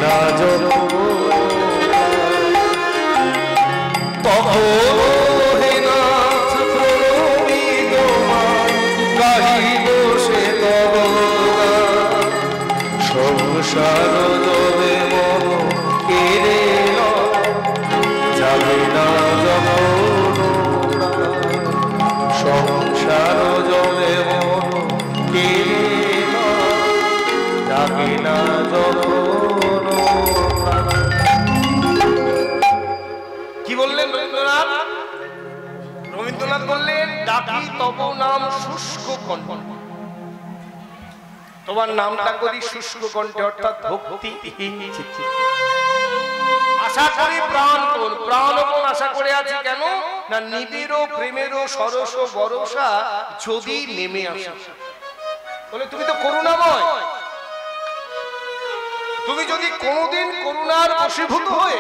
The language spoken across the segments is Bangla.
না যখন তখন হে নাথ প্রণমি তোমার গাহিব সে তব সংসার জবে মন কেড়ে যাবে না যখন সংসার জবে মন কেড়ে যাবে না যখন। কি বললেন রবীন্দ্রনাথ? রবীন্দ্রনাথ বললেন ডাকি তব নাম শুষ্ক কণ্ঠ, তোমার নামটা করি শুষ্ক কণ্ঠে, অর্থাৎ ভক্তি আশা করি প্রাণপণ। প্রাণপণ আশা করে আছি কেন না নিবিড় প্রেমের সরস বরসা যদি নেমে আসে। বলে তুমি তো করুণাময়, তুমি যদি কোনদিন করুণার বশীভূত হয়ে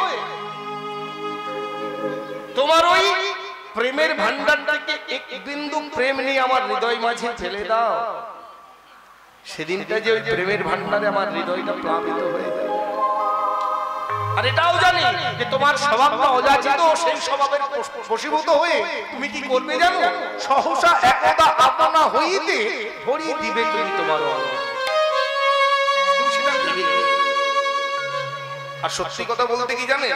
তোমার ওই প্রেমের ভান্ডার থেকে এক বিন্দু প্রেম নিয়ে আমার হৃদয় মাঝে ফেলে দাও, সেদিনটা যে ওই প্রেমের ভান্ডারে আমার হৃদয়টা প্লাবিত হয়ে যায়। আর এটাও জানি যে তোমার স্বভাবটা অযাচিত, সেই স্বভাবের বশীভূত হয়ে তুমি কি করবে জানো? সহসা একদা আপনা হইতে ভরিয়ে দিবে তুমি তোমার তুমি সেটা দিবে। আর সত্যি কথা বলতে কি জানে,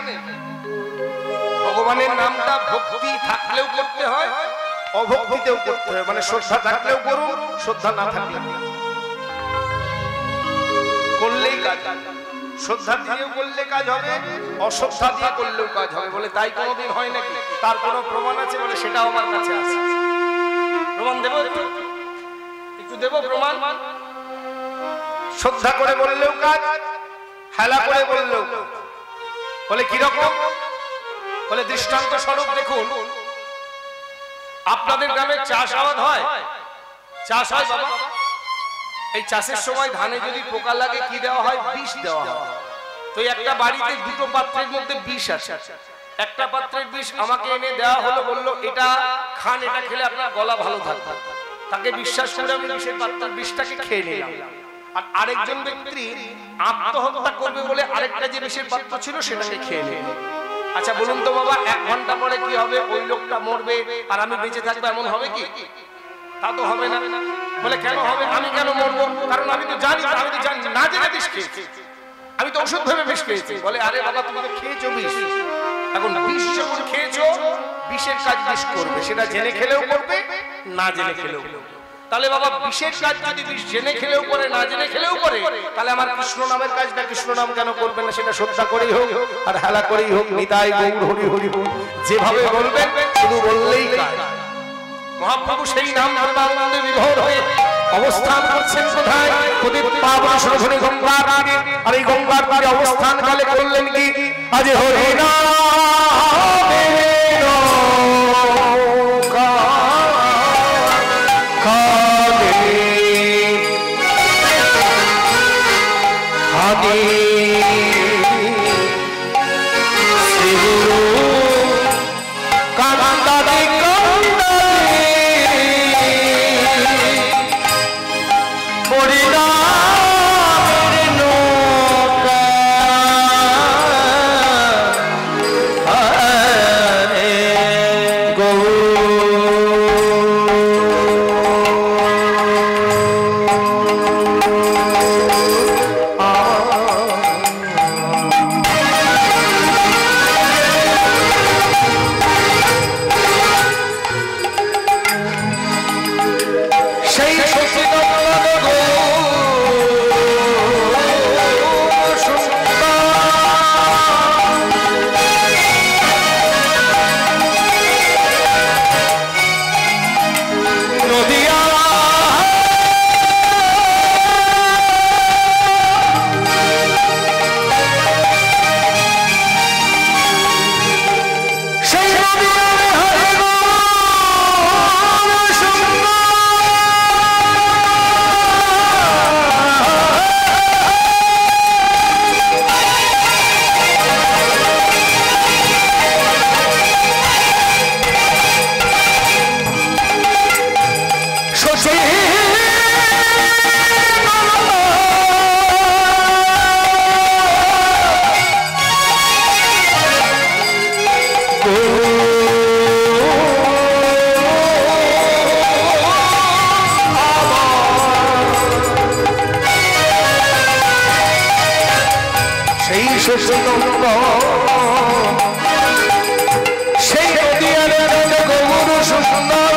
ভগবানের নামটা ভক্তি থাকলেও করতে হয়, অভক্তিতেও করতে হয়। মানে শ্রদ্ধা থাকলেও করুন, শ্রদ্ধা না থাকলে করলেই কাজ। শ্রদ্ধা দিয়েও করলে কাজ হবে, অশ্রদ্ধা দিয়ে করলেও কাজ হবে। বলে তাই কোনোদিন হয় নাকি? তার কোনো প্রমাণ আছে? বলে সেটাও আমার কাছে আছে। প্রমাণ দেবো, একটু দেবো প্রমাণ। শ্রদ্ধা করে বললেও কাজ, হেলা করে বললেও। বলে কিরকম? বলে দৃষ্টান্ত স্বরূপ দেখুন, আপনাদের গ্রামে চাষ আবাদ হয়, চাষ হয় বাবা। এই চাষের সময় ধানে যদি পোকা লাগে কি দেওয়া হয়? বিষ দেওয়া হয়। তো একটা বাড়িতে দুটো পাত্রের মধ্যে বিষ আছে, একটা পাত্রের বিষ আমাকে এনে দেওয়া হলো, বললো এটা খান, এটা খেলে আপনার গলা ভালো থাকবে। তাকে বিশ্বাস করে আমি বিষের পাত্রের বিষটাকে খেয়ে নিলাম। আর আরেকজন ব্যক্তি আত্মহত্যা করবে বলে আরেকটা যে বিষের পাত্র ছিল সেটাকে খেয়ে নিল। আচ্ছা বলুন তো বাবা, 1 ঘন্টা পরে কি হবে? ওই লোকটা মরবে আর আমি বেঁচে থাকবো, এমন হবে কি? তা তো হবে না। বলে কেন হবে? আমি কেন মরবো? কারণ আমি তো জানি, আমি তো জানি না জেনে বিষ খেয়েছি, আমি তো ওষুধ ভেবে বিষ খেয়েছি। বলে আরে বাবা তুমি তো খেয়েছো বিষ, এখন বিষ যখন খেয়েছো বিষের কাজ বিষ করবে, সেটা জেনে খেলেও করবে, না জেনে খেলেও করবে। তাহলে বাবা বিষের কাজ যদি বিষ জেনে খেলেও করে, না জেনে খেলেও করে, তাহলে আমার কৃষ্ণ নামের কাজটা কৃষ্ণ নাম কেন করবে না? সেটা শ্রদ্ধা করেই হোক আর হেলা করেই হোক, নিতাই গৌর হরি হরি হোক, যেভাবে বলবেন শুধু বললেই কাজ। মহাপ্রভু সেই নাম ধর্মানন্দে বিভোর হয়ে অবস্থান করছেন কোথায়? প্রদীপ পাবন সরস্বতী গঙ্গার তীরে। আর এই গঙ্গার তীরে অবস্থান কালে করলেন কি? আজ হরি নামে এসেছে সেই নদিয়ার গৌর সুন্দর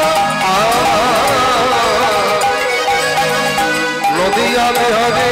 নদিয়া বিহারে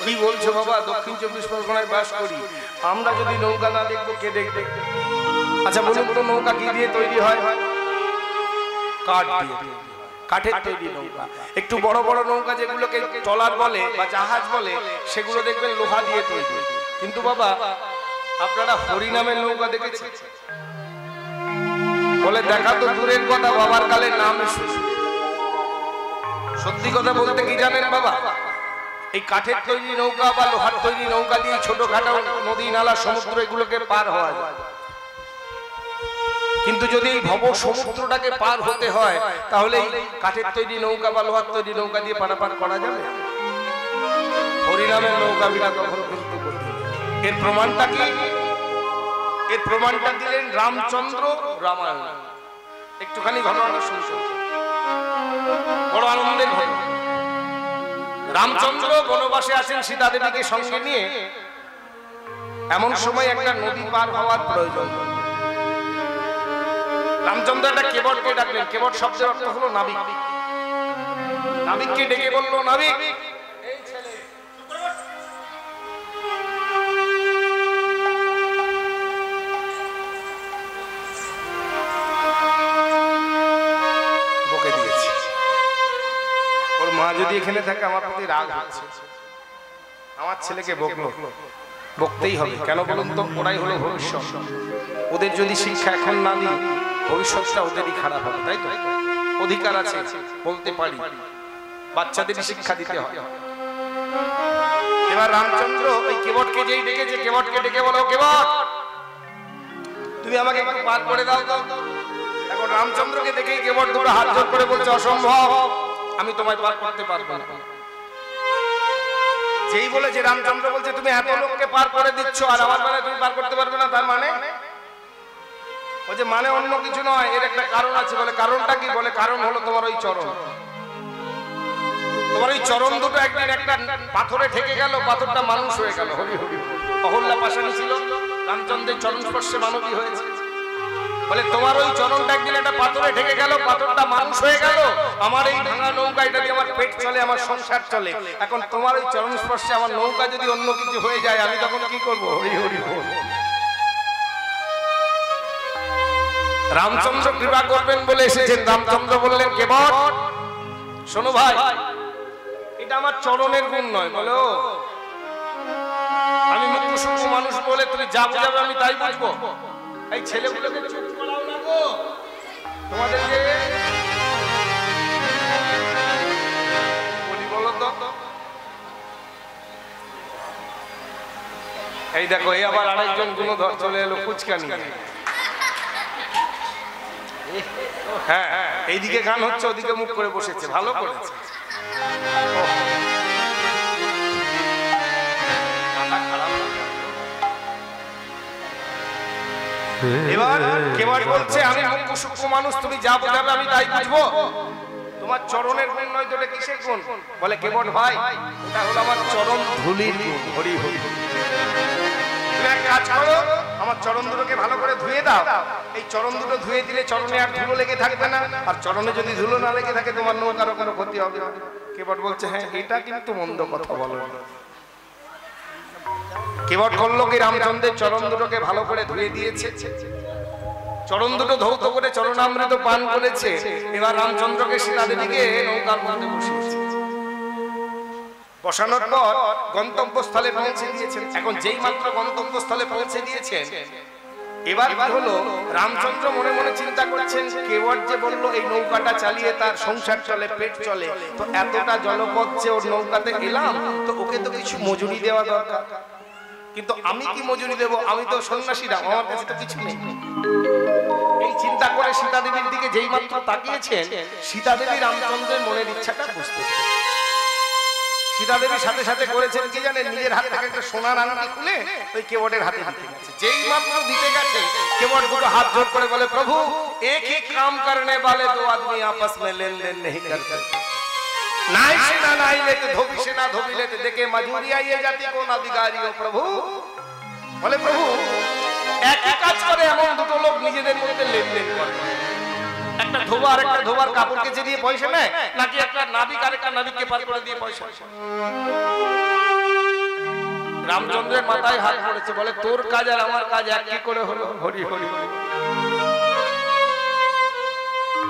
কি বলছো বাবা? দক্ষিণ 24 পরগনায় বাস করি, আমরা যদি নৌকা না দেখবো কে দেখবে? আচ্ছা বলুন তো, নৌকা কি দিয়ে তৈরি হয়? কাঠ দিয়ে, কাঠের তৈরি নৌকা। একটু বড় বড় নৌকা যেগুলোকে ট্রলার বলে বা জাহাজ বলে, সেগুলো দেখবেন লোহা দিয়ে তৈরি। কিন্তু বাবা, আপনারা হরিনামের নৌকা দেখেছেন? বলে দেখা তো দূরের কথা, বাবার কালে নাম এসেছে। সত্যি কথা বলতে কি জানেন বাবা, এই কাঠের তৈরি নৌকা বা লোহার তৈরি নৌকা দিয়ে ছোটখাটো নদী নালা সমুদ্র এগুলোকে পার হওয়া যায়। কিন্তু যদি এই ভব সমুদ্রটাকে পার হতে হয়, তাহলে এই কাঠের তৈরি নৌকা বা লোহার তৈরি নৌকা দিয়ে পারাপার করা যাবে? হরিনামের নৌকা বিনা তখন কিন্তু কঠিন। এর প্রমাণটা কি? এর প্রমাণটা দিলেন রামচন্দ্র রামায়ণ। একটুখানি ঘটনাটা শুনছো, বড় আনন্দের ঘটনা। রামচন্দ্র বনবাসে আছেন সীতা দেবীকে সঙ্গে নিয়ে। এমন সময় একটা নদী পার হওয়ার প্রয়োজন। রামচন্দ্র একটা কেবটকে ডাকলেন। কেবট শব্দের অর্থ হলো নাবিক। নাবিককে ডেকে বলল, নাবিক এই ছেলে বকে দিয়েছে, ওর মা যদি এখানে থাকে আমার প্রতি রাগ হচ্ছে, আমার ছেলেকে বকলো, বকতেই হবে। কেন বলুন তো? ওরাই হলো ভবিষ্যৎ। ওদের যদি শিক্ষা এখন না দিই, ভবিষ্যৎটা ওদেরই খারাপ হবে, তাই তো? অধিকার আছে, বলতে পারি, বাচ্চাদের শিক্ষা দিতে হয়। এবার রামচন্দ্র ওই কেবটকে যেই ডেকেছে, কেবটকে ডেকে বলো, কেবট তুমি আমাকে একটু পার করে দাও তো। এখন রামচন্দ্রকে দেখেই কেবট দুটো হাত জোড় করে বলছে, অসম্ভব, আমি তোমায় পার করতে পারবো না। যেই বলে যে রামচন্দ্র বলছে তুমি এত লোককে পার করে দিচ্ছ আর আমার বেলায় তুমি পার করতে পারবে না, তার মানে বলছে মানে অন্য কিছু নয়, এর একটা কারণ আছে। বলে কারণটা কি? বলে কারণ হলো তোমার ওই চরণ। তোমার ওই চরণ দুটো একদিন একটা পাথরে ঠেকে গেল, পাথরটা মানুষ হয়ে গেল। হরি হরি। অহল্যা পাশানি ছিল, রামচন্দ্রের চরণ স্পর্শে মানবী হয়েছে। বলে তোমার ওই চরণটা একদিন একটা পাথরে ঠেকে গেল, পাথরটা মানুষ হয়ে গেল। আমার এই ভাঙা নৌকা, এটা দিয়ে আমার পেট চলে, আমার সংসার চলে। এখন তোমার ওই চরণ স্পর্শে আমার নৌকা যদি অন্য কিছু হয়ে যায়, আমি তখন কি করবো? হরি হরি বল। রামচন্দ্র কৃপা করবেন বলে এসেছেন। রামচন্দ্র বললেন, কেবট শোনো ভাই, এটা আমার চরণের গুণ নয়। বলো আমি মুখ্য সূক্ষ্ম মানুষ বলে তুমি যা বুঝাবে আমি তাই বুঝবো। এই ছেলেগুলোকে চুপ করাও না গো, তোমাদেরকে বলি বলো তো। এই দেখো, এই আবার আরেকজন গুণধর চলে এলো ফুচকা নিয়ে। হ্যাঁ, এইদিকে গান হচ্ছে, ওদিকে মুখ করে বসেছে, ভালো করেছে। এবার কেবট বলছে, আমি মুখ্য সূক্ষ্ম মানুষ, তুমি যা বোঝাবে আমি তাই বুঝবো। তোমার চরণের গুণ নয় তো, এটা কিসের গুণ? বলে কেবট ভাই, এটা হলো আমার চরণ ধুলির গুণ। হরি হরি। তুমি এক কাজ করো, আমার চরণ দুটোকে ভালো করে ধুয়ে দাও। এই চরণ দুটো ধুয়ে দিলে চরণে আর ধুলো লেগে থাকবে না, আর চরণে যদি ধুলো না লেগে থাকে তোমার নৌকারও কোনো ক্ষতি হবে না। কেবট বলছে, হ্যাঁ এটা কিন্তু মন্দ কথা বলো। কেবট করলো কি, রামচন্দ্রের চরণ দুটোকে ভালো করে ধুয়ে দিয়েছে, চরণ দুটো ধৌত করে চরণামৃত পান করেছে। এবার রামচন্দ্রকে সীতা দেবীকে নৌকার মধ্যে বসিয়েছে। বসানোর পর গন্তব্যস্থলে পৌঁছে দিয়েছেন। এখন যেই মাত্র গন্তব্যস্থলে পৌঁছে দিয়েছেন, এবার হলো রামচন্দ্র মনে মনে চিন্তা করছেন, কেবট যে বললো এই নৌকাটা চালিয়ে তার সংসার চলে, পেট চলে, তো এতটা জলপথ যে ওর নৌকাতে এলাম, তো ওকে তো কিছু মজুরি দেওয়া দরকার। কিন্তু আমি কি মজুরি দেব? আমি তো সন্ন্যাসী রাম, আমার কাছে তো কিছু নেই। এই চিন্তা করে সীতা দেবীর দিকে যেই মাত্র তাকিয়েছেন, সীতা দেবী রামচন্দ্রের মনের ইচ্ছাটা বুঝতে পেরেছেন। সীতা দেবীর সাথে সাথে করেছেন কি জানেন? নিজের হাত থেকে একটা সোনার আংটি খুলে ওই কেবটের হাতে দিতে গেছে। যেই মাত্র দিতে গেছে, কেবট দুটো হাত জোড় করে বলে, প্রভু एक ही काम करने वाले दो आदमी आपस में लेन देन नहीं करते। नाई से ना नाई लेते, धोबी से ना धोबी लेते, देखे मजूरिया ये जाति को ना बिगाड़ी हो प्रभु। बोले प्रभु एक ही কাজ করে এমন দুটো লোক নিজেদের মধ্যে লেনদেন করে। একটা ধোবা আর একটা ধোবার কাপড় কেচে দিয়ে পয়সা নেয়, নাকি একটা নাবিক আর একটা নাবিককে পার করে দিয়ে পয়সা। রামচন্দ্রের মাথায় হাত পড়েছে, বলে তোর কাজ আর আমার কাজ এক কি করে হলো? হরি হরি।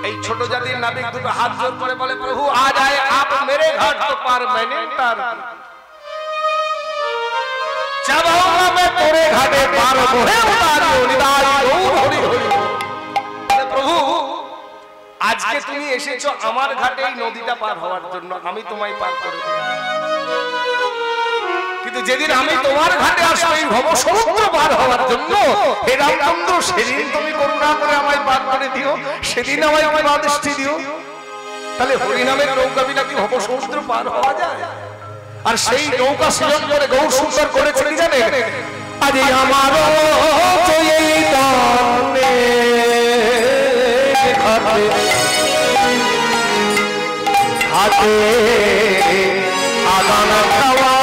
এই ছোট জাতির নাবিক দুটো হাত জোড় করে বলে, প্রভু আজ আয়ে আপ মেরে ঘাট তো পার मैंने तार, जब आऊंगा मैं तेरे घाटे पार मोहे उतारियो निदाई गौर। हरि हरि। प्रभु আজকে তুমি এসেছো আমার ঘাটে এই নদীটা পার হওয়ার জন্য, আমি তোমায় পার করে দেব। কিন্তু যেদিন আমি তোমার ঘাটে আসবো এই ভব সমুদ্র পার হওয়ার জন্য, হে রামচন্দ্র, সেদিন তুমি করুণা করে আমায় পার করে দিও, সেদিন আমায় কৃপা দৃষ্টি দিও। তাহলে হরিনামের নৌকা বিনা কি ভব সমুদ্র পার হওয়া যায়? আর সেই নৌকা সৃজন করে গৌর সুন্দর করেছে কি জানেন? আজ আমারও চৈতন্যে ঘাটে ঘাটে আদান খাওয়া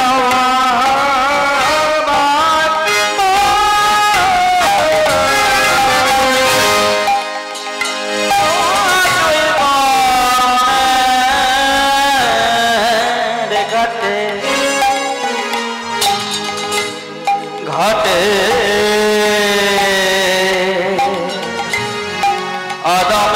Oh आदम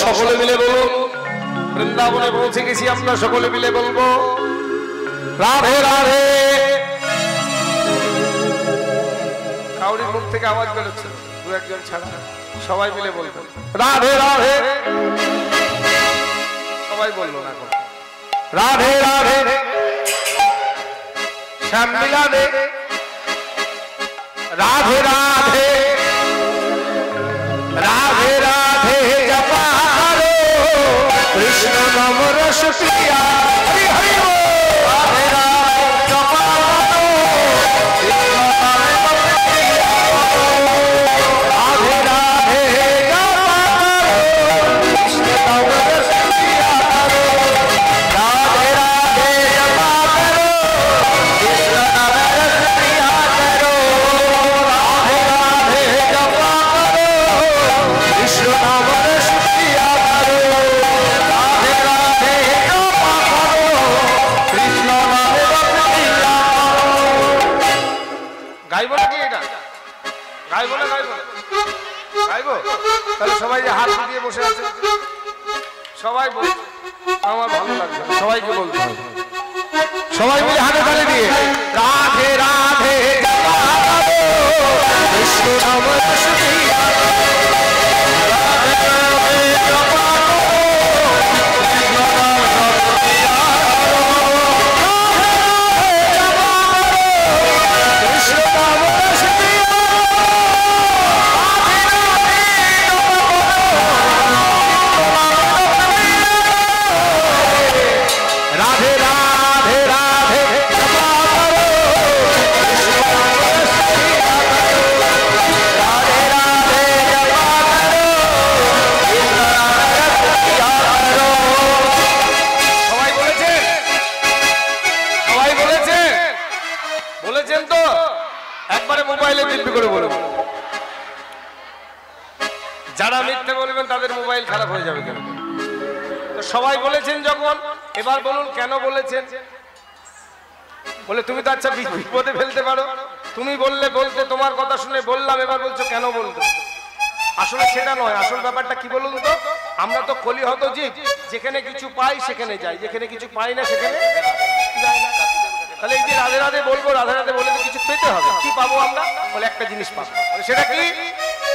সকলে মিলে বলুন বৃন্দাবনে পৌঁছে গেছি আমরা সকলে মিলে বলবো রাধে রাধে কাউরির মুখ থেকে আওয়াজ বেরোচ্ছে দু একজন ছাড়া সবাই মিলে বলবেন রাধে রাধে সবাই বললো না রাধে রাধে শ্যাম মিলাদে রাধে রাধে রাধে রাধে জপা করো কৃষ্ণ নাম রস পিয়া হরি হরি রাধে রাধে জপা করো কৃষ্ণ নাম রস পিয়া রাধে রাধে জপা করো কৃষ্ণ নাম রস পিয়া রাধে রাধে জপা করো কৃষ্ণ নাম রস পিয়া রাধে রাধে জপা কৃষ্ণ নাম রস পিয়া রাধে রাধে জপা কৃষ্ণ নাম রস পিয়া গাইবো নাকি এটা গাইবো না গাইবো তাহলে সবাই যে হাত দিয়ে বসে আছে সবাই বল আমার ভালো লাগছে সবাইকে বলতে হবে সবাই মিলে হাতে তালি দিয়ে রাধে রাধে জপা কৃষ্ণ নাম রস পিয়া राधे राधे राधे जपा करो राधे राधे जपा करो সবাই বলেছেন তো একবারে মোবাইলে দিব্যি করে বলুন যারা মিথ্যে বলবেন তাদের মোবাইল খারাপ হয়ে যাবে কেন তো সবাই বলেছেন যখন এবার বলুন কেন বলেছেন বলে তুমি তো আচ্ছা বিপদে ফেলতে পারো তুমি বললে বলতে তোমার কথা শুনে বললাম এবার বলছো কেন বলতো আসলে সেটা নয় আসল ব্যাপারটা কি বলুন তো আমরা তো কলিহত জীব যেখানে কিছু পাই সেখানে যাই যেখানে কিছু পাই না সেখানে যাই না তাহলে এই যে রাধে রাধে বলবো রাধে রাধে বলে কিছু পেতে হবে কি পাবো আমরা বলে একটা জিনিস পাবো সেটা কি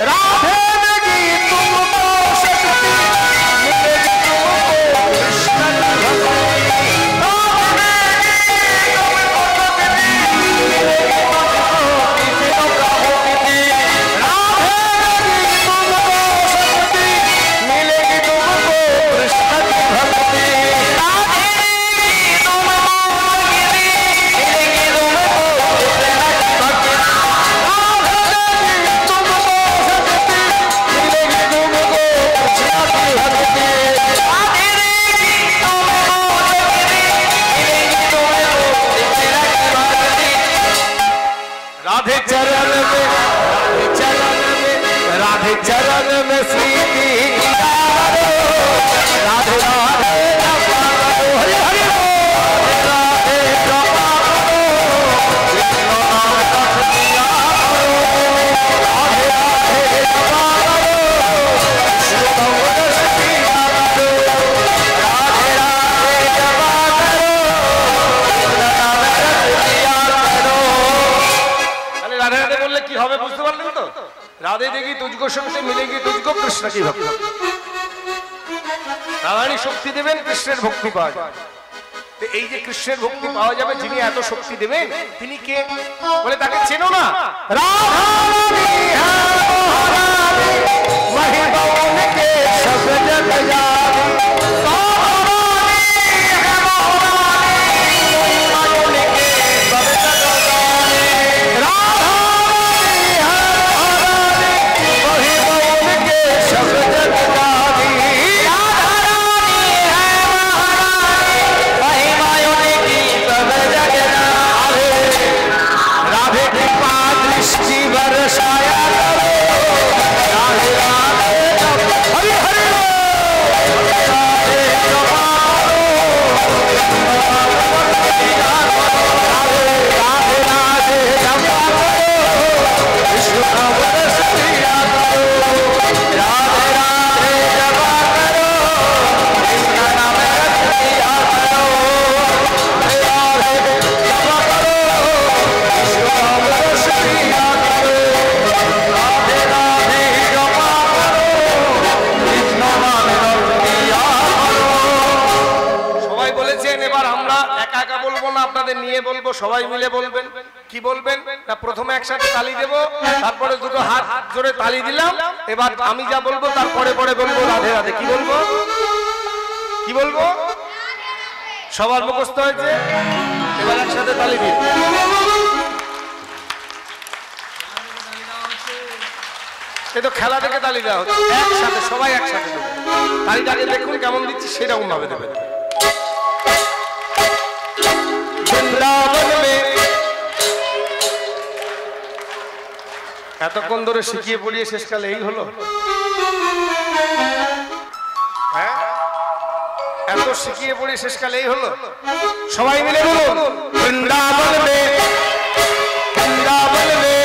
রাধে নেগি তুমকো শক্তি মিলেগি তুমকো কৃষ্ণ राधे चरण में राधे चरण में सीधी राधे राधे हरे हरे राधे राधे देगी तुझको शक्ति मिलेगी तुझको कृष्ण की भक्ति राधारानी शक्ति देवें कृष्णের ভক্তি পাওয়া যায় তো এই যে কৃষ্ণের ভক্তি পাওয়া যাবে যিনি এত শক্তি দেবেন তিনি কে বলে তাকে চেনো না রাধারানী হ্যাঁ মহারানী वही बाउन के सब जग जानी राधारानी है महारानी वही बाउन के सब जग जानी सब जग जानी राधारानी है महारानी वही मायोनी की सब जग जानी राधे कृपा दृष्टि बरसाया करो राधे राधे हरि हरि राधे कृपा राधे राधे जपा करो विष्णु का बरस दिया करो राधे राधे जपा करो कृष्ण नाम रख दिया करो राधे जपा करो विष्णु का बरस दिया करो राधे राधे जपा करो कृष्ण नाम रख दिया करो সবাই বলেছেন এবার আমরা একা একা বলবো না আপনাদের নিয়ে বলবো সবাই মিলে বলবেন কি বলবেন না প্রথমে একসাথে তালি দেব তারপরে দুটো হাত জোরে তালি দিলাম এবার আমি যা বলবো তারপরে পরে বলবো রাধে রাধে কি বলবো সবার মুখস্থ হয়েছে এবার একসাথে তালি দিন এই তো খেলা থেকে তালি দেওয়া হচ্ছে একসাথে সবাই একসাথে দেবো তালিটাকে দেখুন কেমন দিচ্ছি সেরকম ভাবে দেবেন বৃন্দাবন মে এতক্ষণ ধরে শিখিয়ে পড়িয়ে শেষকালে এই হলো হ্যাঁ এত শিখিয়ে পড়িয়ে শেষকালে এই হলো সবাই মিলে বলুন বৃন্দাবন মে বৃন্দাবন মে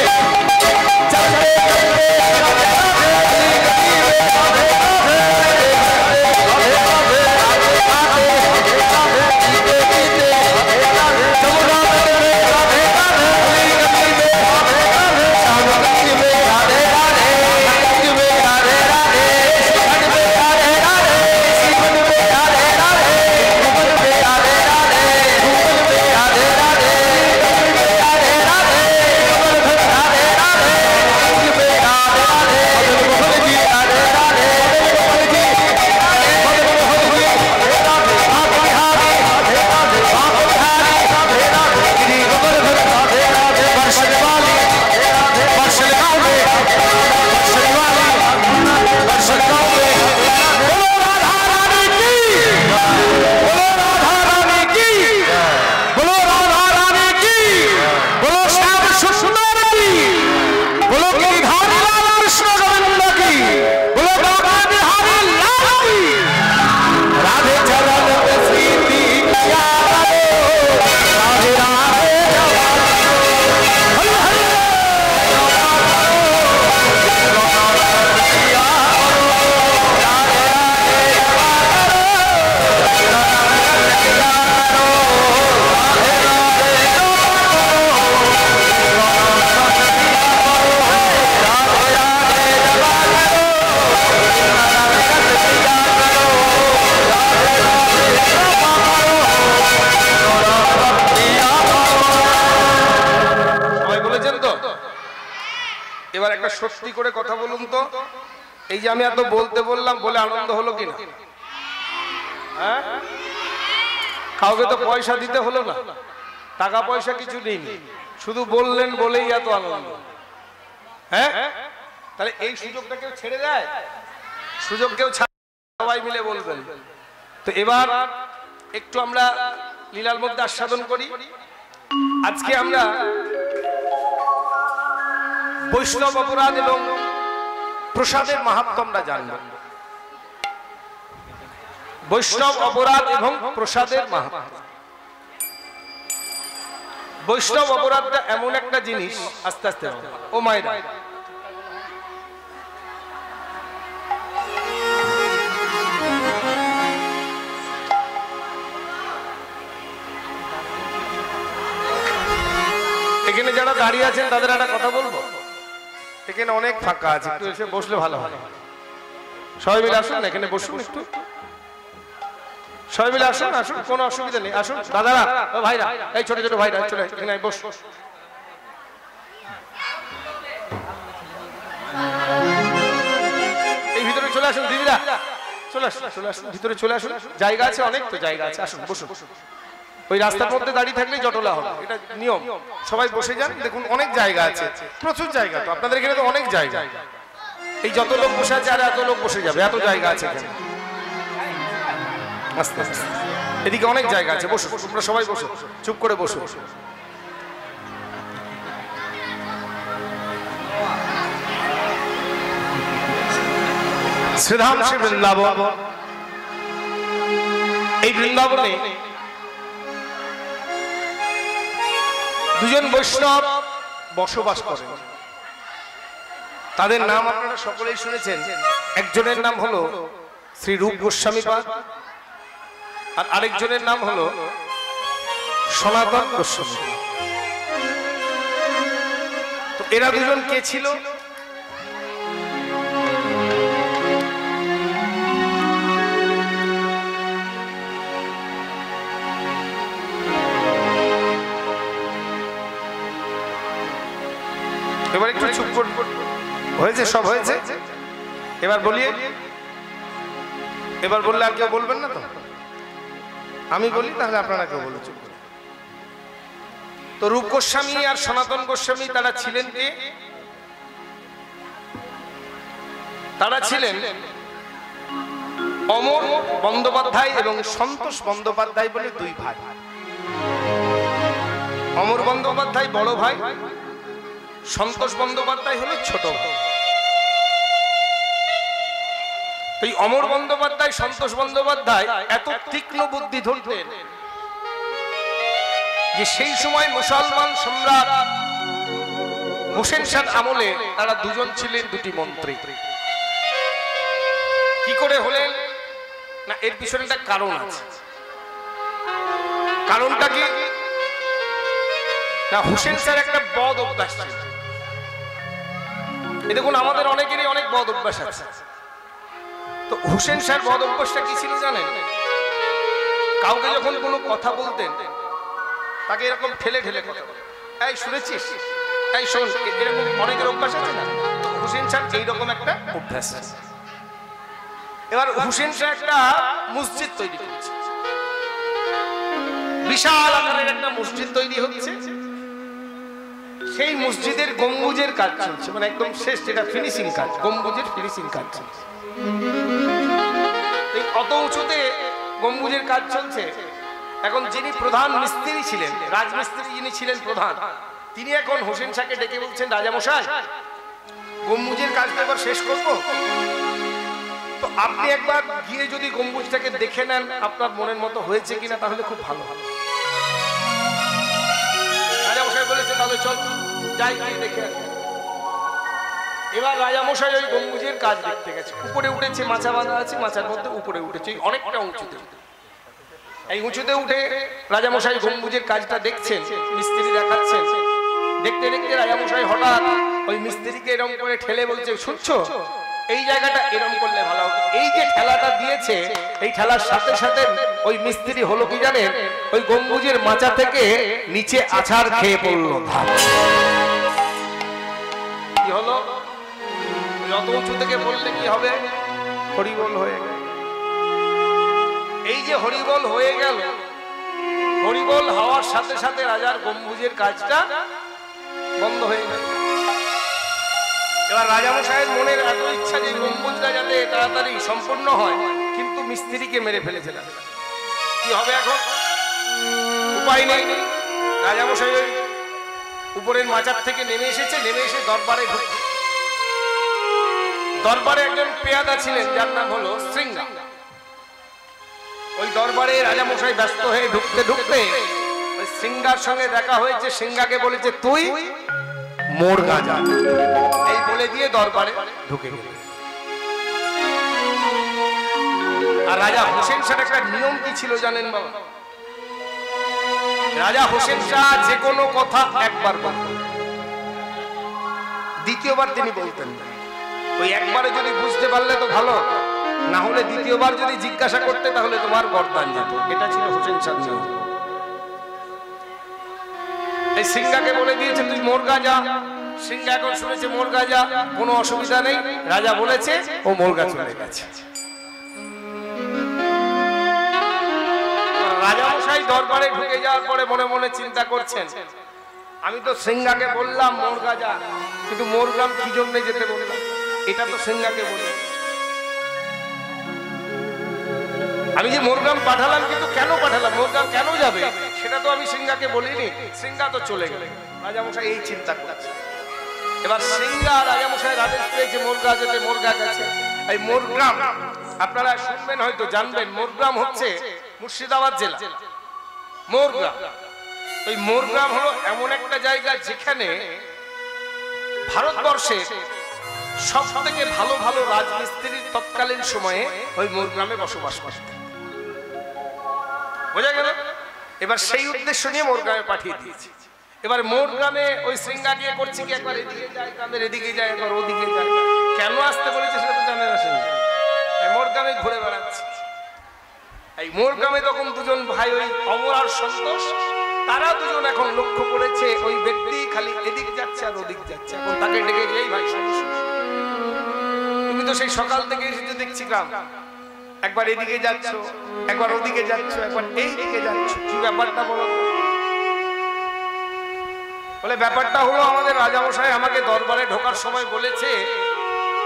চলতে এবার একটা সত্যি করে কথা বলুন তো এই যে আমি এত বলতে বললাম বলে আনন্দ হলো কিনা হ্যাঁ কাউকে তো পয়সা দিতে হলো না টাকা পয়সা কিছু নেই শুধু বললেন বলেই এত আনন্দ হ্যাঁ তাহলে এই সুযোগটা কেউ ছেড়ে দেয় সুযোগ কেউ সবাই মিলে বলবেন তো এবার একটু আমরা লীলার মধ্যে আস্বাদন করি আজকে আমরা বৈষ্ণব অপরাধ এবং প্রসাদের মাহাত্ম্য আমরা জানব। বৈষ্ণব অপরাধ এবং প্রসাদের মাহাত্ম্য। বৈষ্ণব অপরাধটা এমন একটা জিনিস, আস্তে আস্তে ও মায়েরা, এখানে যারা দাঁড়িয়ে আছেন তাদের একটা কথা বলবো, এখানে অনেক ফাঁকা আছে, একটু এসে বসলে ভালো হয়। সবাই মিলে আসুন, এখানে বসুন, একটু সবাই মিলে আসুন, আসুন, কোনো অসুবিধা নেই, আসুন দাদারা, ভাইরা, এই ছোট ছোট ভাইরা চলে এখানে বস। এই ভিতরে চলে আসুন দিদিরা, চলে আসুন, চলে আসুন, ভিতরে চলে আসুন, জায়গা আছে অনেক, তো জায়গা আছে, আসুন বসুন। ওই রাস্তার মধ্যে দাঁড়িয়ে থাকলে জটলা হবে, এটা নিয়ম, সবাই বসে যান। দেখুন অনেক জায়গা আছে, প্রচুর জায়গা, তো আপনাদের এখানে তো অনেক জায়গা, এই যত লোক বসে আছে আর এত লোক বসে যাবে, এত জায়গা আছে এখানে। আস্তে আস্তে এদিকে অনেক জায়গা আছে, বসো, তোমরা সবাই বসো, চুপ করে বসো। শ্রীধাম শ্রী বৃন্দাবন, এই বৃন্দাবনে দুজন বৈষ্ণব বসবাস করেন। তাদের নাম আপনারা সকলেই শুনেছেন। একজনের নাম হলো শ্রী রূপ গোস্বামী পাদ, আর আরেকজনের নাম হলো সনাতন গোস্বামী। তো এরা দুজন কে ছিল? এবার একটু চুপ হয়েছে, সব হয়েছে, এবার বলিয়ে, এবার বললে আর কেউ বলবেন না তো? আমি বলি তাহলে আপনারা কেউ বলুন, চুপ। তো রূপ গোস্বামী আর সনাতন গোস্বামী তারা ছিলেন কে? তারা ছিলেন অমর বন্দ্যোপাধ্যায় এবং সন্তোষ বন্দ্যোপাধ্যায় বলে দুই ভাই। অমর বন্দ্যোপাধ্যায় বড় ভাই, সন্তোষ বন্দ্যোপাধ্যায় হলো ছোট ভাই। এই অমর বন্দ্যোপাধ্যায়, সন্তোষ বন্দ্যোপাধ্যায় এত তীক্ষ্ণ বুদ্ধি ধরতেন যে সেই সময় মুসলমান সম্রাট হোসেন শাহ আমলে তারা দুজন ছিলেন দুটি মন্ত্রী। কি করে হলেন না, এর পিছনে একটা কারণ আছে। কারণটা কি না, হোসেন শাহর একটা বদ অভ্যাস ছিল। দেখুন আমাদের অনেকেরই অনেক বদ অভ্যাস আছে। তো হোসেন শাহর বদ অভ্যাসটা কি ছিল জানেন? কাউকে যখন কোনো কথা বলতেন তাকে এরকম ঠেলে ঠেলে কথা বলতেন, এই শুনেছিস, এই শোন, এরকম অনেকের অভ্যাস আছে না? তো হোসেন শাহর এইরকম একটা অভ্যাস আছে। এবার হোসেন শাহ একটা মসজিদ তৈরি করেছে, বিশাল আকারের একটা মসজিদ তৈরি হচ্ছে। সেই মসজিদের গম্বুজের কাজ চলছে, মানে একদম শেষ, যেটা ফিনিশিং কাজ, গম্বুজের ফিনিশিং কাজ চলছে। এই অত উঁচুতে গম্বুজের কাজ চলছে। এখন যিনি প্রধান মিস্ত্রি ছিলেন, রাজমিস্ত্রি যিনি ছিলেন প্রধান, তিনি এখন হোসেন শাহকে ডেকে বলছেন, রাজামশাই গম্বুজের কাজটা এবার শেষ করব, তো আপনি একবার গিয়ে যদি গম্বুজটাকে দেখে নেন আপনার মনের মতো হয়েছে কিনা, তাহলে খুব ভালো হবে। রাজামশাই বলেছে তাহলে চল যাই, গিয়ে দেখে আসি। এবার রাজামশাই ওই গম্বুজের কাজ দেখতে গেছে। উপরে উঠেছে, মাচা বাঁধা আছে, মাচার মধ্যে উপরে উঠেছে অনেকটা উঁচুতে। এই উঁচুতে উঠে রাজামশাই গম্বুজের কাজটা দেখছেন, মিস্ত্রি দেখাচ্ছেন। দেখতে দেখতে রাজামশাই হঠাৎ ওই মিস্ত্রিকে এরকম করে ঠেলে বলছে, শুনছো, এই জায়গাটা এরকম করলে ভালো হতো। এই যে ঠেলাটা দিয়েছে, এই ঠেলার সাথে সাথে ওই মিস্ত্রি হলো কি জানেন, ওই গম্বুজের মাচা থেকে নিচে আছাড় খেয়ে পড়লো। কি হলো? যত উঁচু থেকে বললে কি হবে? হরিবল হয়ে গেল। এই যে হরিবল হয়ে গেল, হরিবল হওয়ার সাথে সাথে রাজার গম্বুজের কাজটা বন্ধ হয়ে গেল। এবার রাজামশাইয়ের মনের এত ইচ্ছা যে গম্বুজটা যাতে তাড়াতাড়ি সম্পূর্ণ হয়, কিন্তু মিস্ত্রিকে মেরে ফেলেছে। কি হবে এখন? উপায় নেই। রাজামশাই উপরের মাচার থেকে নেমে এসেছে, নেমে এসে দরবারে ঢুকছে। দরবারে একজন পেয়াদা ছিলেন যার নাম হলো শৃঙ্গা। ওই দরবারে রাজামশাই ব্যস্ত হয়ে ঢুকতে ঢুকতে ওই শৃঙ্গার সঙ্গে দেখা হয়েছে। শৃঙ্গাকে বলেছে তুই মোর গাজা, এই বলে দিয়ে দরবারে ঢুকে গেল। আর রাজা হোসেন শাহর একটা নিয়ম কি ছিল জানেন বাবা? রাজা হোসেন শাহ যে কোনো কথা একবার বলতেন, দ্বিতীয়বার তিনি বলতেন না। ওই একবারে যদি বুঝতে পারলে তো ভালো, না হলে দ্বিতীয়বার যদি জিজ্ঞাসা করতে তাহলে তোমার গর্দান যেত। এটা ছিল হোসেন শাহর নিয়ম। এই সিংহাকে বলে দিয়েছে তুই মোর গাজা। সিংহা এখন শুনেছে মোর গাজা, কোনো অসুবিধা নেই। রাজা বলেছে, ও মোর গা চলে গেছে। রাজামশাই দরবারে ঢুকে যাওয়ার পরে মনে মনে চিন্তা করছেন, আমি তো সিংহাকে বললাম মোর গাজা, কিন্তু মোর গ্রাম কি জন্য যেতে বললাম? এটা তো সিংহাকে বলি। আমি যে মোরগ্রাম পাঠালাম, কিন্তু কেন পাঠালাম, মোরগ্রাম কেন যাবে সেটা তো আমি সিংহাকে বলিনি। সিংহা তো চলে গেল। রাজামশাই এই চিন্তা করছে। এবার সিংহা রাজামশাই আদেশ পেয়েছে মোরগা যেতে, মোরগা গেছে। এই মোরগ্রাম আপনারা শুনবেন, হয়তো জানবেন, মোরগ্রাম হচ্ছে মুর্শিদাবাদ জেলা মোরগ্রাম। ওই মোরগ্রাম হলো এমন একটা জায়গা যেখানে ভারতবর্ষের সব থেকে ভালো ভালো রাজমিস্ত্রির তৎকালীন সময়ে ওই মোরগ্রামে বসবাস করতেন। বোঝা গেল? এবার সেই উদ্দেশ্য নিয়ে মোরগ্রামে পাঠিয়ে দিয়েছে। এবার মোরগ্রামে ওই শৃঙ্গা গিয়ে করছে কি, একবার এদিকে যায়, গ্রামের এদিকে যায়, একবার ওদিকে যায়। কেন আসতে বলেছে সেটা তো জানে না। মোরগ্রামে ঘুরে বেড়াচ্ছে। এই মোরগ্রামে তখন দুজন ভাই, ওই অমর আর সন্তোষ, তারা দুজন এখন লক্ষ্য করেছে ওই ব্যক্তি খালি এদিক যাচ্ছে আর ওদিক যাচ্ছে। এখন তাকে ডেকে গিয়ে, ভাই তুমি তো সেই সকাল থেকে এসে দেখছি গ্রাম, একবার এদিকে যাচ্ছ, একবার ওদিকে যাচ্ছ, একবার এই দিকে যাচ্ছ, কি ব্যাপারটা বলো? বলে ব্যাপারটা হলো আমাদের রাজামশাই আমাকে দরবারে ঢোকার সময় বলেছে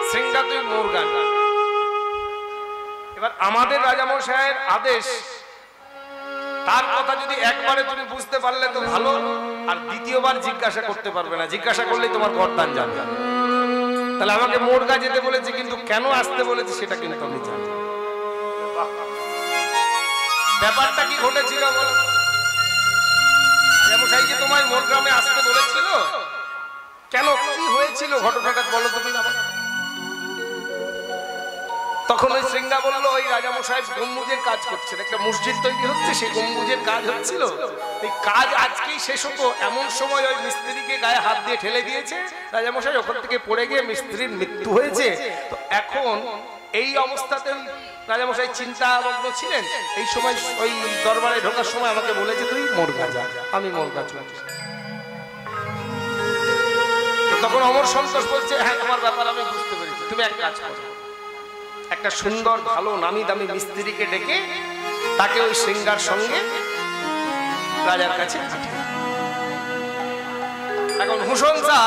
শৃঙ্গা তুই মোর গাজা। এবার আমাদের রাজামশাইয়ের আদেশ, তার কথা যদি একবারে তুমি বুঝতে পারলে তো ভালো, আর দ্বিতীয়বার জিজ্ঞাসা করতে পারবে না। জিজ্ঞাসা করলেই তোমার গর্দান যাবে। তাহলে আমাকে মোরগা যেতে বলেছে, কিন্তু কেন আসতে বলেছে সেটা কিন্তু আমি জানি। ব্যাপারটা কি ঘটেছিল বলো? রাজামশাই যে তোমায় মোরগ্রামে আসতে বলেছিল, কেন, কি হয়েছিল ঘটনাটা বলো তুমি। তখন ওই শৃঙ্গা বললো, ওই রাজামশাই গম্বুজের কাজ করছেন, একটা মসজিদ তৈরি হচ্ছে, সেই গম্বুজের কাজ হচ্ছিল। এই কাজ আজকেই শেষ হতো, এমন সময় ওই মিস্ত্রিকে গায়ে হাত দিয়ে ঠেলে দিয়েছে। রাজামশাই ওখান থেকে পড়ে গিয়ে মিস্ত্রির মৃত্যু হয়েছে। তো এখন এই অবস্থাতে রাজামশাই চিন্তামগ্ন ছিলেন। এই সময় ওই দরবারে ঢোকার সময় আমাকে বলেছে তুই মোর গাজা। আমি মোর গাজা। তখন অমর সন্তোষ বলছে, হ্যাঁ তোমার ব্যাপার আমি বুঝতে পেরেছি, তুমি এক কাজ করো, একটা সুন্দর ভালো নামি দামি মিস্ত্রিকে ডেকে তাকে ওই শৃঙ্গার সঙ্গে রাজার কাছে। এখন হুসেন শাহ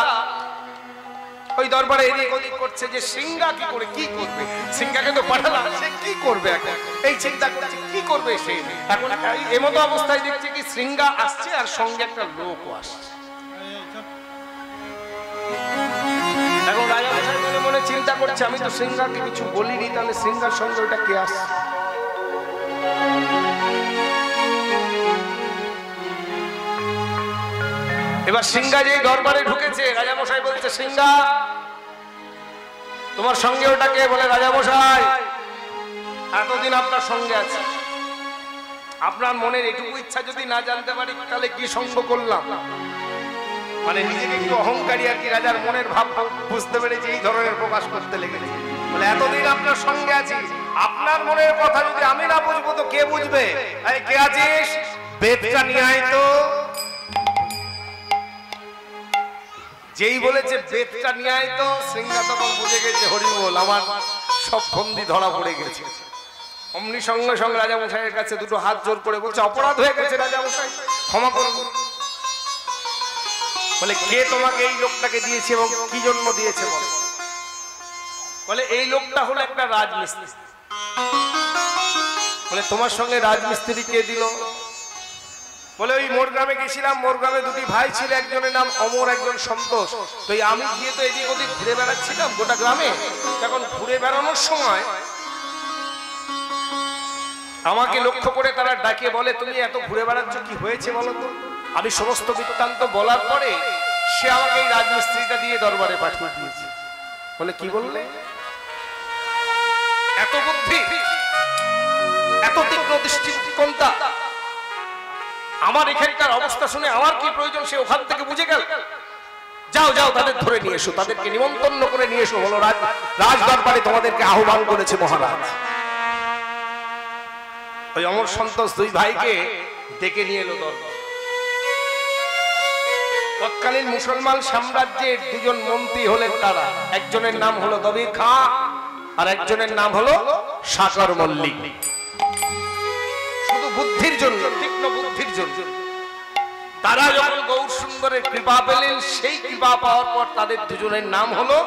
ওই দরবারে এদিক ওদিক করছে যে শৃঙ্গা কি করে, কি করবে। শৃঙ্গাকে তো পাঠালাম, সে কি করবে এখন এই চিন্তা করছে, কি করবে সে। এখন এমতো অবস্থায় দেখছে কি শৃঙ্গা আসছে আর সঙ্গে একটা লোকও আসছে। এখন রাজামশাই মনে মনে চিন্তা করছে, আমি তো শৃঙ্গাকে কিছু বলিনি, তাহলে শৃঙ্গার সঙ্গে ওটা কে আসছে। এবার শৃঙ্গা যে দরবারে ঢুকেছে, রাজামশাই বলছে, শৃঙ্গা তোমার সঙ্গে ওটা কে? বলে রাজামশাই এতদিন আপনার সঙ্গে আছে, আপনার মনের এটুকু ইচ্ছা যদি না জানতে পারি তাহলে কি সঙ্গ করলাম। মানে নিজেকে একটু অহংকারী আর কি, রাজার মনের ভাব বুঝতে পেরেছি, এই ধরনের প্রকাশ করতে লেগেছে। বলে এতদিন আপনার সঙ্গে আছি, আপনার মনের কথা যদি আমি না বুঝবো তো কে বুঝবে? আরে কে আছিস, বেদটা নিয়ে আয় তো। যেই বলেছে বেদটা নিয়ে আয় তো, শৃঙ্গা তখন বুঝে গেছে হরি বল, আমার সব ফন্দি ধরা পড়ে গেছে। অমনি সঙ্গে সঙ্গে রাজামশাইয়ের কাছে দুটো হাত জোর করে বলছে, অপরাধ হয়ে গেছে রাজামশাই, ক্ষমা করুন। বলে কে তোমাকে এই লোকটাকে দিয়েছে এবং কি জন্য দিয়েছে বলো। বলে এই লোকটা হলো একটা রাজমিস্ত্রি। বলে তোমার সঙ্গে রাজমিস্ত্রি কে দিল? বলে ওই মোর গ্রামে গেছিলাম, মোর গ্রামে দুটি ভাই ছিল, একজনের নাম অমর, একজন সন্তোষ। তো আমি গিয়ে তো এদিক ওদিক ঘুরে বেড়াচ্ছিলাম গোটা গ্রামে। তখন ঘুরে বেড়ানোর সময় আমাকে লক্ষ্য করে তারা ডাকে বলে, তুমি এত ঘুরে বেড়াচ্ছ, কি হয়েছে বলো তো? আমি সমস্ত বৃত্তান্ত বলার পরে সে আমাকে এই রাজমিস্ত্রিটা দিয়ে দরবারে পাঠিয়ে দিয়েছে। বলে কি বললে? এত বুদ্ধি, এত তীক্ষ্ণ দৃষ্টিকোণতা, আমার এখানকার অবস্থা শুনে আমার কি প্রয়োজন সে ওখান থেকে বুঝে গেল। যাও যাও তাদের ধরে নিয়ে এসো, তাদেরকে নিমন্ত্রণ করে নিয়ে এসো। বলো রাজ দরবারে তোমাদেরকে আহ্বান করেছে মহারাজ। ওই অমর সন্তোষ দুই ভাইকে ডেকে নিয়ে এলো দরবার। তৎকালীন মুসলমান সাম্রাজ্যের দুজন মন্ত্রী হলেন তারা, একজনের নাম হলো দবির খাঁ আর একজনের নাম হলো সাগর মল্লিক। শুধু বুদ্ধির জন্য, তীক্ষ্ণ বুদ্ধির জন্য তারা যখন গৌর সুন্দরের কৃপা পেলেন, সেই কৃপা পাওয়ার পর তাদের দুজনের নাম হলো,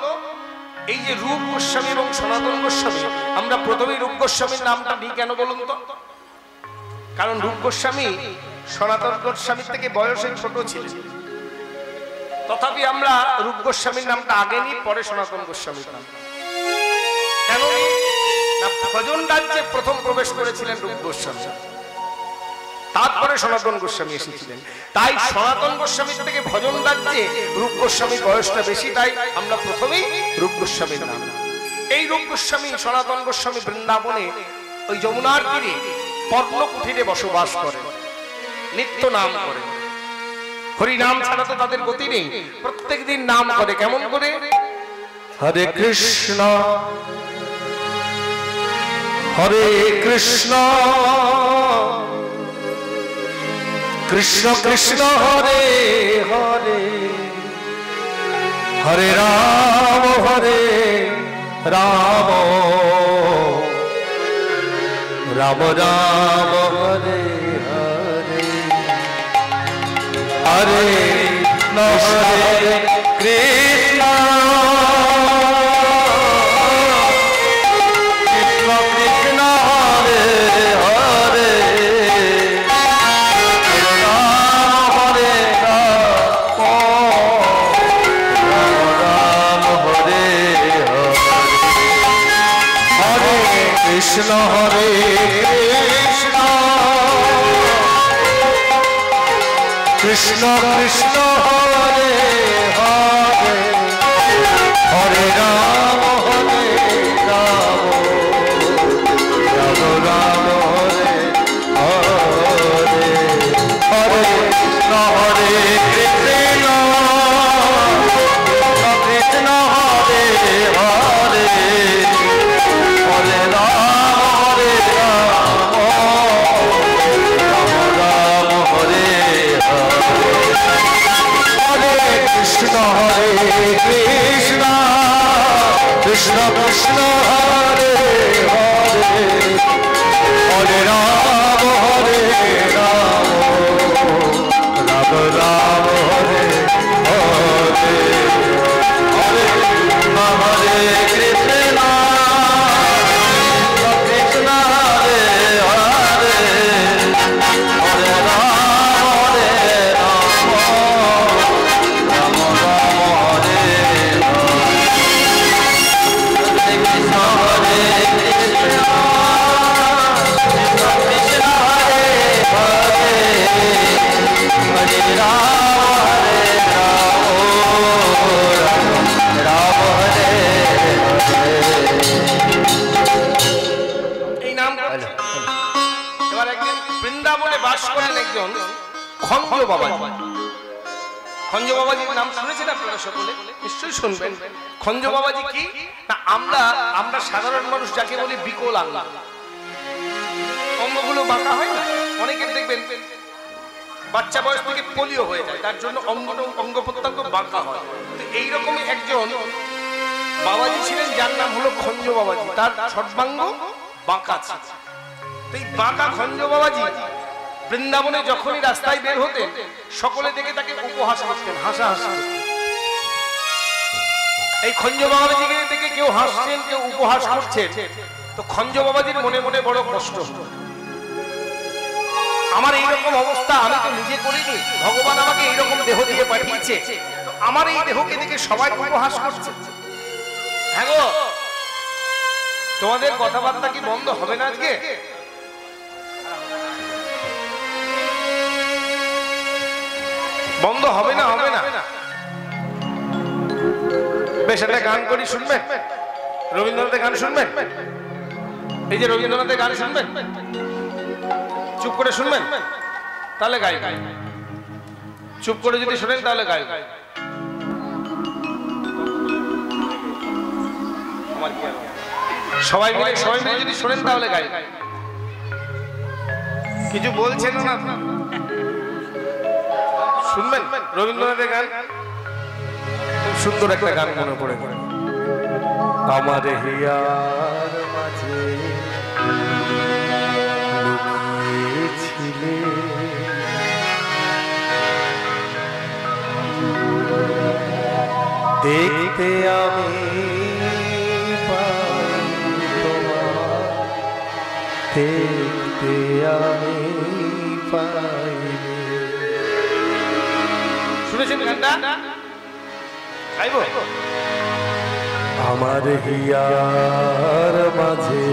এই যে রূপ গোস্বামী এবং সনাতন গোস্বামী। আমরা প্রথমেই রূপ গোস্বামীর নামটা নিই কেন বলুন তো? কারণ রূপ গোস্বামী সনাতন গোস্বামীর থেকে বয়সে ছোট ছিলেন। তথাপি আমরা রূপ গোস্বামীর নামটা আগে নিই, পরে সনাতন গোস্বামীর নাম। কেন? না, ভজন রাজ্যে প্রথম প্রবেশ করেছিলেন রূপ গোস্বামী, তারপরে সনাতন গোস্বামী এসেছিলেন। তাই সনাতন গোস্বামীর থেকে ভজন রাজ্যে রূপ গোস্বামীর বয়সটা বেশি, তাই আমরা প্রথমেই রূপ গোস্বামীর নাম। এই রূপ গোস্বামী সনাতন গোস্বামী বৃন্দাবনে ওই যমুনার তীরে পর্ণকুঠিরে বসবাস করেন, নিত্য নাম করেন। হরি নাম ছাড়া তো তাদের গতি নেই, প্রত্যেকদিন নাম করে। কেমন করে? হরে কৃষ্ণ হরে কৃষ্ণ কৃষ্ণ কৃষ্ণ হরে হরে, হরে রাম রাম রাম হরে হরে, হরে হরে কৃষ্ণ কৃষ্ণ কৃষ্ণ হরে হরে, রাম হরে রাম রাম হরে হরে, হরে কৃষ্ণ হরে কৃষ্ণ কৃষ্ণ কৃষ্ণ হরে হরে, হরে রাম রাম রাম হরে হরে, হরে কৃষ্ণ হরে কৃষ্ণ কৃষ্ণ হরে হরে, হরে রাম রাম হরে হরে, কৃষ্ণ হরে কৃষ্ণ কৃষ্ণ কৃষ্ণ হরে হরে, হরে রাম রাম রাম হরে হরে, হরে কৃষ্ণ হরে কৃষ্ণ কৃষ্ণ হরে হরে, হরে রাম রাম রাম হরে হরে, কৃষ্ণ হরে কৃষ্ণ কৃষ্ণ কৃষ্ণ হরে হরে, হরে রাম রাম হরে হরে। এই নাম এবার একদিন বৃন্দাবনে বাস করেন একজন খঞ্জ বাবাজি। খঞ্জ বাবাজির নাম শুনেছেন আপনারা সকলে? নিশ্চয়ই শুনবেন। খঞ্জ বাবাজি কি না, আমরা সাধারণ মানুষ যাকে বলি বিকলাঙ্গ, অঙ্গগুলো বাঁকা হয় না, অনেকের দেখবেন বাচ্চা বয়স থেকে পোলিও হয়ে যায়, তার জন্য অঙ্গ প্রত্যঙ্গ বাঁকা হয়। তো এইরকমই একজন বাবাজি ছিলেন যার নাম হলো খঞ্জ বাবাজি, তার সর্বাঙ্গ বাঁকা ছিল। তো এই বাঁকা খঞ্জ বাবাজি বৃন্দাবনে যখনই রাস্তায় বের হতেন, সকলে দেখে তাকে উপহাস করতেন, হাসাহাসি করতেন। এই খঞ্জ বাবাজিকে দেখে কেউ হাসছেন, কেউ উপহাস করছেন, তো খঞ্জ বাবাজির মনে মনে বড় কষ্ট। আমার এইরকম অবস্থা আমি তো নিজে করিনি, ভগবান আমাকে এইরকম দেহ দিয়ে পাঠিয়েছে, আমার এই দেহকে দেখে সবাই উপহাস করছে। হ্যাঁ গো, তোমাদের কথাবার্তা কি বন্ধ হবে না আজকে? বন্ধ হবে না? হবে না? বেশ, একটা গান করি, শুনবেন? রবীন্দ্রনাথের গান শুনবেন? এই যে রবীন্দ্রনাথের গান শুনবেন, চুপ করে শুনবেন তাহলে গাই, চুপ করে যদি শোনেন তাহলে গাই। সবাই মিলে যদি শোনেন তাহলে গাই। কিছু বলছেন না? শুনবেন রবীন্দ্রনাথের গান, খুব সুন্দর একটা গান মনে পড়ে। আমার হিয়ার মাঝে লুকিয়েছিলে, দেখতে আমি পাই তোমার, দেখতে আমি পাই। শুনেছেন গানটা? গাইব? আমার হিয়ার মাঝে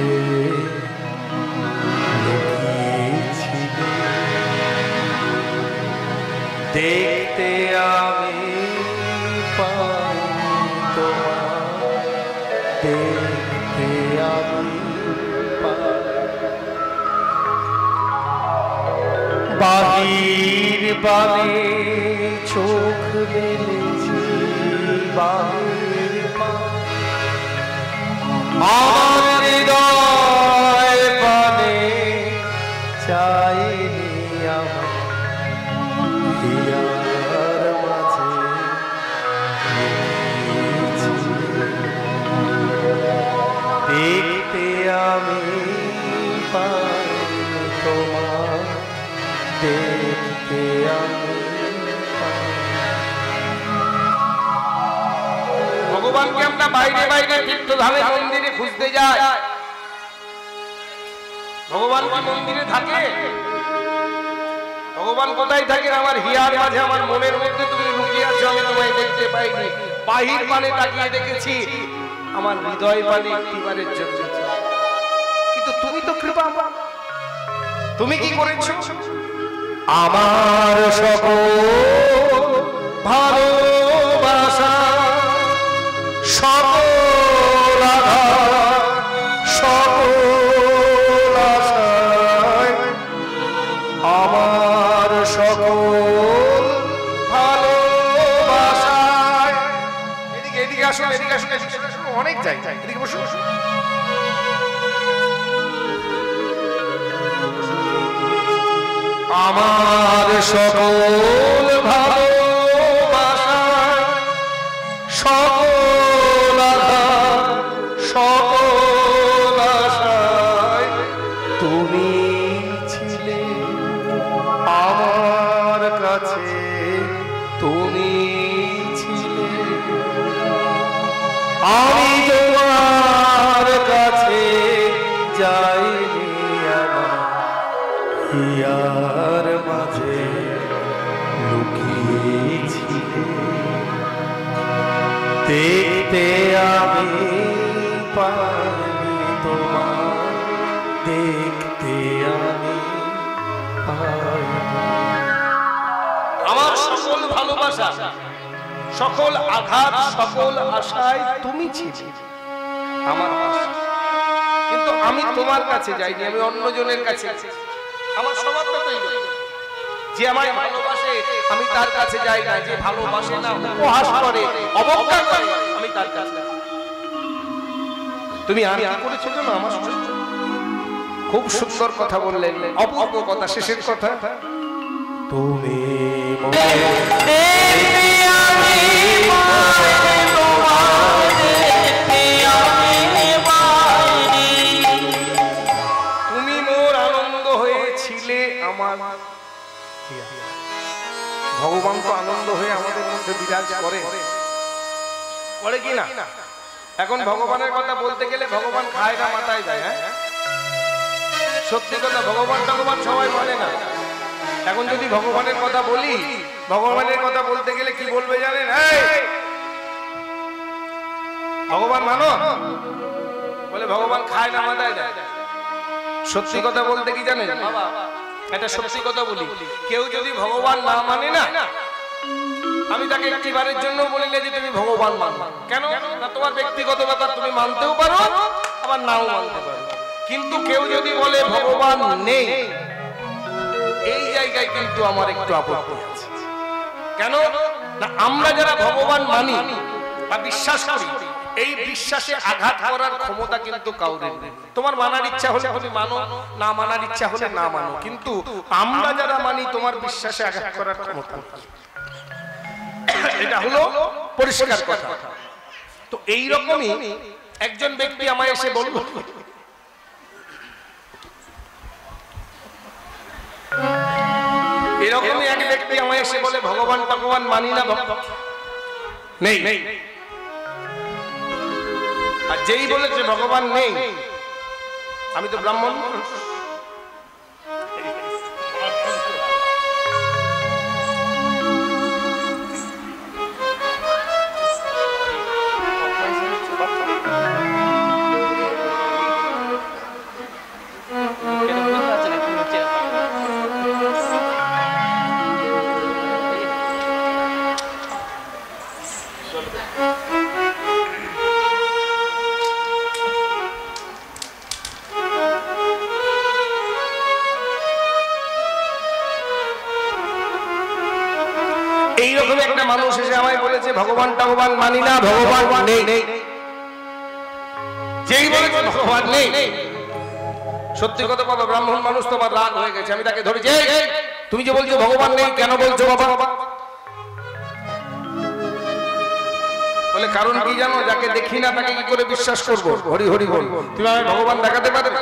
লুকিয়েছিলে, দেখতে আমি পাই তোমার, দেখতে আমি পাই। বাহির বানে চোখ মেলেছি, বাহির আমার হৃদয় বানে চাইনি আমার হিয়ার মাঝে দেখতে আমি পাই তোমার, দেখতে আমি পাই। ভগবানকে আমরা বাইরে বাইরে তীর্থধামে মন্দিরে খুঁজতে যাই, ভগবান কি মন্দিরে থাকে? ভগবান কোথায় থাকেন? আমার হিয়ার মাঝে, আমার মনের মধ্যে তুমি লুকিয়ে আছো, আমি তোমায় দেখতে পাইনি। বাহির পানে তাকিয়ে দেখেছি, আমার হৃদয় পানে একটিবারের জন্য। কিন্তু তুমি তো কৃপা, তুমি কি করেছো? আমার সকল ভালোবাসা, সকল আঘাত, সকল আশায়, আমার সকল ভালোবাসায়। এদিকে এদিকে আসুন, এদিকে আসুন, অনেক যাই, এদিকে বসুন। আমার সকল ভালোবাসা, সকল আঘাত, সকল আশায় তুমি ছিলে আমার কাছে, তুমি ছিলে। আমি তোমার কাছে যাইনি, আমার হিয়ার মাঝে লুকিয়েছিলে, দেখতে আমি পাইনি তোমার, দেখতে আমি পাইনি। আমার সকল ভালোবাসা, সকল আঘাত, সকল আশায় তুমি ছিলে আমার পাশে, কিন্তু আমি তোমার কাছে যাইনি, আমি অন্যজনের কাছে। আমার স্বভাবটা তো এই, যে আমায় ভালোবাসে আমি তার কাছে যাই না, যে ভালোবাসে না, উপহাস করে, অবজ্ঞা করে, আমি তার কাছে। তুমি আর কি করেছো জানো? আমার খুব সুন্দর কথা বললেন, অপূর্ব কথা, শেষের কথা। তুমি তুমি মোর আনন্দ হয়েছিলে আমার। ভগবান তো আনন্দ হয়ে আমাদের মধ্যে বিরাজ করে, করে কি না? এখন ভগবানের কথা বলতে গেলে ভগবান খায় না, মাথায় যায়। হ্যাঁ, সত্যি কথা, ভগবান সবাই বলে না, এখন যদি ভগবানের কথা বলি, ভগবানের কথা বলতে গেলে কি বলবে জানেন? এই ভগবান মানো, বলে ভগবান খায় না মাথায় দেয়। সত্যি কথা বলতে কি জানেন বাবা, এটা সত্যি কথা বলি, কেউ যদি ভগবান না মানে না, আমি তাকে একটিবারের জন্য বলি না যে তুমি ভগবান মানো। কেন না, তোমার ব্যক্তিগত ব্যাপার, তুমি মানতেও পারো আবার নাও মানতে পারো। কিন্তু কেউ যদি বলে ভগবান নেই, এই জায়গায় কিন্তু আমার একটু আপত্তি আছে। কেন না, আমরা যারা ভগবান মানি বা বিশ্বাস করি, এই বিশ্বাসে আঘাত করার ক্ষমতা কিন্তু কাউরে নেই। তোমার মানার ইচ্ছা হলে তুমি মানো, না মানার ইচ্ছা হলে না মানো, কিন্তু আমরা যারা মানি তোমার বিশ্বাসে আঘাত করার ক্ষমতা। এটা হলো পরিষ্কার কথা। তো এই রকমই একজন ব্যক্তি আমায় এসে বলল, এরকমই এক ব্যক্তি আমায় এসে বলে ভগবান ভগবান মানি না, নেই। আর যেই বলেছে ভগবান নেই, আমি তো ব্রাহ্মণ, এইরকম একটা মানুষ এসে আমায় বলেছে ভগবান ভগবান মানি না, ভগবান নেই। যেই বলেছে ভগবান নেই, সত্যি কথা বাবা, ব্রাহ্মণ মানুষ, তোমার রাগ হয়ে গেছে। আমি তাকে ধরেছি, তুমি যে বলছো ভগবান নেই, কেন বলছো বাবা? বলে কারণ কি জানো, যাকে দেখি না তাকে কি করে বিশ্বাস করবো? হরি হরি বল, তুমি আমায় ভগবান দেখাতে পারবে?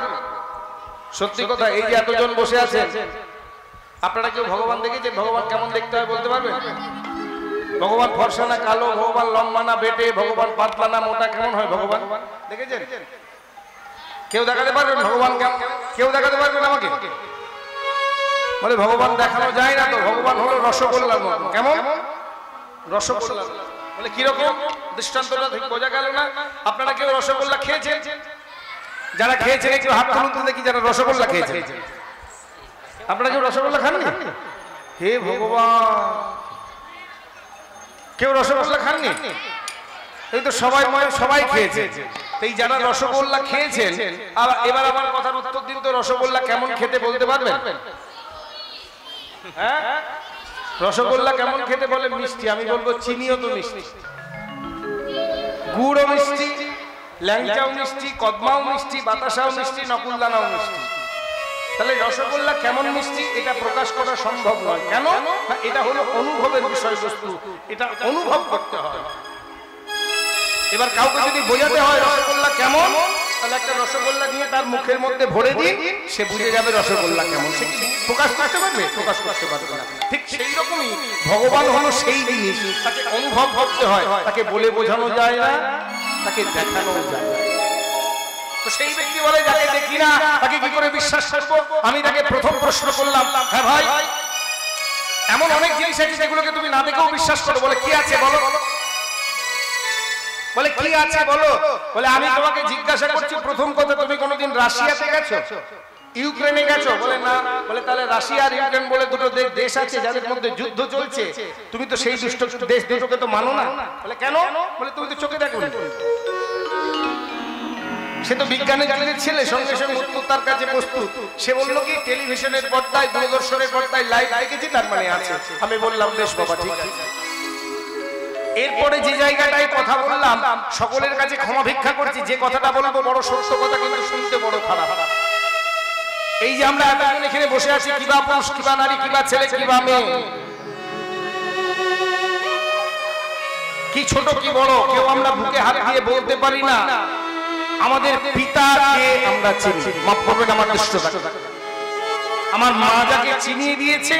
সত্যি কথা, এই যে এতজন বসে আছেন, আপনারা কেউ ভগবান দেখেছেন? ভগবান কেমন দেখতে হয় বলতে পারবেন? ভগবান ফর্সা না কালো, ভগবান লম্বা না বেটে, ভগবান পাতলা না মোটা, কেমন হয় ভগবান দেখেছেন? কেউ দেখাতে পারবেন ভগবান কেমন? কেউ দেখাতে পারবেন আমাকে? বলে ভগবান দেখানো যায় না তো, ভগবান হলো রসগোল্লার মতো। কেমন রসগোল্লা? বলে কিরকম? দৃষ্টান্তটা ঠিক বোঝা গেল না। আপনারা কেউ রসগোল্লা খেয়েছেন? যারা খেয়েছেন একটু হাত তুলুন তো দেখি, যারা রসগোল্লা খেয়েছেন। আপনারা কেউ রসগোল্লা খাননি? হে ভগবান, কেউ রসগোল্লা খাননি? এই তো সবাই খেয়েছে। এই যারা রসগোল্লা খেয়েছেন, এবার আমার কথার উত্তর দিন তো, রসগোল্লা কেমন খেতে বলতে পারবেন? হ্যাঁ, রসগোল্লা কেমন খেতে বলে? মিষ্টি। আমি বলবো চিনিও তো মিষ্টি, গুড়ও মিষ্টি, ল্যাংচাও মিষ্টি, কদমাও মিষ্টি, বাতাসাও মিষ্টি, নকুলদানাও মিষ্টি। তাহলে রসগোল্লা কেমন মিষ্টি এটা প্রকাশ করা সম্ভব নয়। কেন? এটা হলো অনুভবের বিষয়বস্তু, এটা অনুভব করতে হয়। এবার কাউকে যদি বোঝাতে হয় রসগোল্লা কেমন, তাহলে একটা রসগোল্লা নিয়ে তার মুখের মধ্যে ভরে দিন, সে বুঝে যাবে রসগোল্লা কেমন। সে কি প্রকাশ করতে পারবে? প্রকাশ করতে পারবে না। ঠিক সেই রকমই ভগবান হলো সেই জিনিস, তাকে অনুভব করতে হয়, তাকে বলে বোঝানো যায় না, তাকে দেখানো যায় না। তো সেই ব্যক্তি বলে যাকে দেখি না তাকে কি করে বিশ্বাস করবো? আমি তাকে প্রথম প্রশ্ন করলাম, হ্যাঁ ভাই, এমন অনেক জিনিস আছে যেগুলোকে তুমি না দেখেও বিশ্বাস করো। বলে কি আছে বলো? বলে কি আছে বলো? বলে আমি তোমাকে জিজ্ঞাসা করছি, প্রথম কথা তুমি কোনোদিন রাশিয়াতে গেছো, ইউক্রেনে গেছো? বলে না। বলে তাহলে রাশিয়া আর ইউক্রেন বলে দুটো দেশ আছে যাদের মধ্যে যুদ্ধ চলছে, তুমি তো সেই দুষ্ট দেশ দুটোকে তো মানো না। বলে কেন? বলে তুমি তো চোখে দেখো। সে তো বিজ্ঞানের যুগের ছেলে, সঙ্গে সঙ্গে উত্তর তার কাছে প্রস্তুত। সে বললো কি টেলিভিশনের পর্দায়, দূরদর্শনের পর্দায় লাইভ দেখেছি, তার মানে আছে। আমি বললাম বেশ বাবা, ঠিক আছে। এরপরে যে জায়গাটায় কথা বললাম, সকলের কাছে ক্ষমা ভিক্ষা করছি, যে কথাটা বলবো বড় সত্য কথা, কিন্তু শুনতে বড় খারাপ। এই যে আমরা এতজন এখানে বসে আছি, কিবা পুরুষ, কিবা নারী, কিবা ছেলে, কিবা মেয়ে, কি ছোট কি বড়, কেউ আমরা বুকে হাত দিয়ে বলতে পারি না আমাদের পিতাকে আমরা চিনি। মাফ করবেন আমার দুষ্টতা, আমার মা যাকে চিনিয়ে দিয়েছে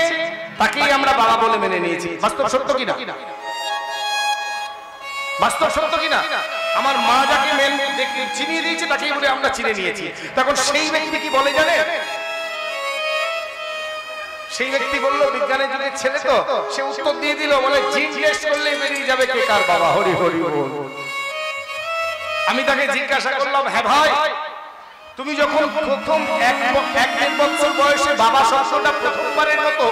তাকেই আমরা বাবা বলে মেনে নিয়েছি। বাস্তব সত্য কিনা? বাস্তব সত্য কিনা? আমার মা যাকে চিনিয়ে দিয়েছে তাকেই বলে আমরা চিনে নিয়েছি। তখন সেই ব্যক্তি কি বলে জানে? সেই ব্যক্তি বলল বিজ্ঞানের যুগের ছেলে তো, সে উত্তর দিয়ে দিল, বলে জিন টেস্ট করলেই বেরিয়ে যাবে কে কার বাবা। হরি হরি বল। আমি তাকে জিজ্ঞাসা করলাম, হ্যাঁ ভাই, তুমি যখন প্রথম 1 বছর বয়সে বাবা শব্দটা প্রথমবারের মতো